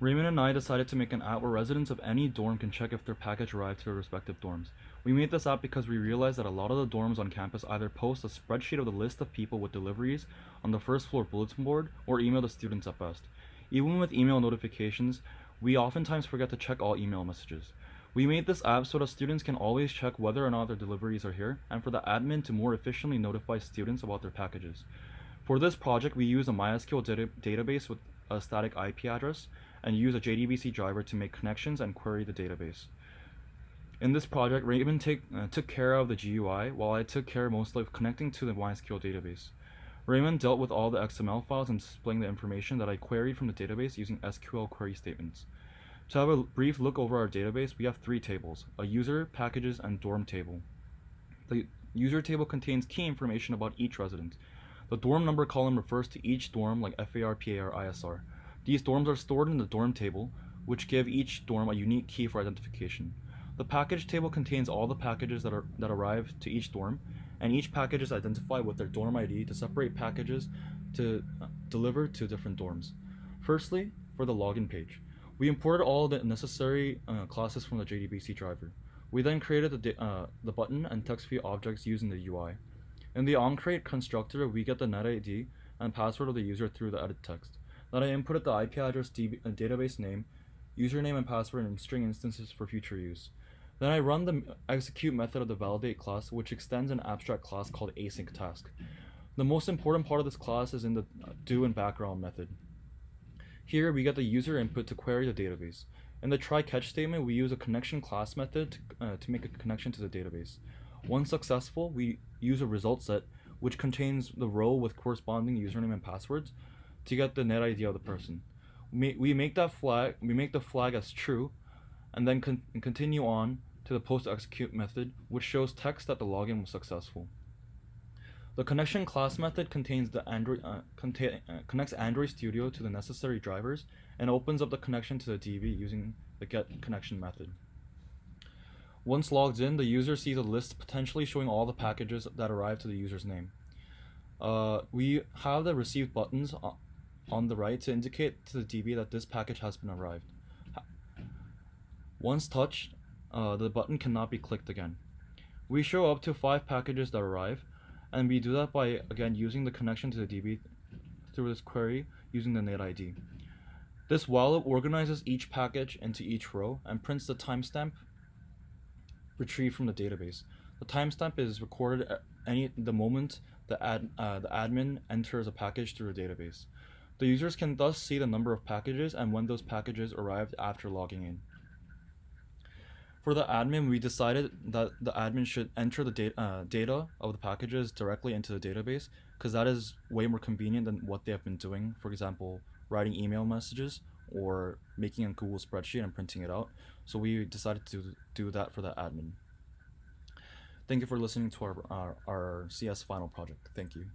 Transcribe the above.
Raymond and I decided to make an app where residents of any dorm can check if their package arrived to their respective dorms. We made this app because we realized that a lot of the dorms on campus either post a spreadsheet of the list of people with deliveries on the first floor bulletin board or email the students at best. Even with email notifications, we oftentimes forget to check all email messages. We made this app so that students can always check whether or not their deliveries are here, and for the admin to more efficiently notify students about their packages. For this project, we use a MySQL database with a static IP address and use a JDBC driver to make connections and query the database. In this project, Raymond took care of the GUI, while I took care mostly of connecting to the MySQL database. Raymond dealt with all the XML files and displaying the information that I queried from the database using SQL query statements. To have a brief look over our database, we have 3 tables: a user, packages, and dorm table. The user table contains key information about each resident. The dorm number column refers to each dorm, like FAR, PAR, ISR. These dorms are stored in the dorm table, which give each dorm a unique key for identification. The package table contains all the packages that arrive to each dorm, and each package is identified with their dorm ID to separate packages to deliver to different dorms. Firstly, for the login page, we imported all the necessary classes from the JDBC driver. We then created the button and text field objects using the UI. In the onCreate constructor, we get the net ID and password of the user through the edit text. Then I inputted the IP address, database name, username and password in string instances for future use. Then I run the execute method of the validate class, which extends an abstract class called async task. The most important part of this class is in the do and background method. Here we get the user input to query the database. In the try catch statement, we use a connection class method to make a connection to the database. Once successful, we use a result set, which contains the row with corresponding username and passwords to get the net ID of the person. We make the flag as true, and then continue on to the post execute method, which shows text that the login was successful. The connection class method contains the connects Android Studio to the necessary drivers and opens up the connection to the DB using the get connection method. Once logged in, the user sees a list potentially showing all the packages that arrive to the user's name. We have the received buttons on the right to indicate to the DB that this package has been arrived. Once touched, the button cannot be clicked again. We show up to 5 packages that arrive, and we do that by again using the connection to the DB through this query using the net ID. This while loop organizes each package into each row and prints the timestamp retrieved from the database. The timestamp is recorded at the moment the admin enters a package through the database. The users can thus see the number of packages and when those packages arrived after logging in. For the admin, we decided that the admin should enter the data of the packages directly into the database, because that is way more convenient than what they have been doing, for example, writing email messages or making a Google spreadsheet and printing it out. So we decided to do that for the admin. Thank you for listening to our CS final project. Thank you.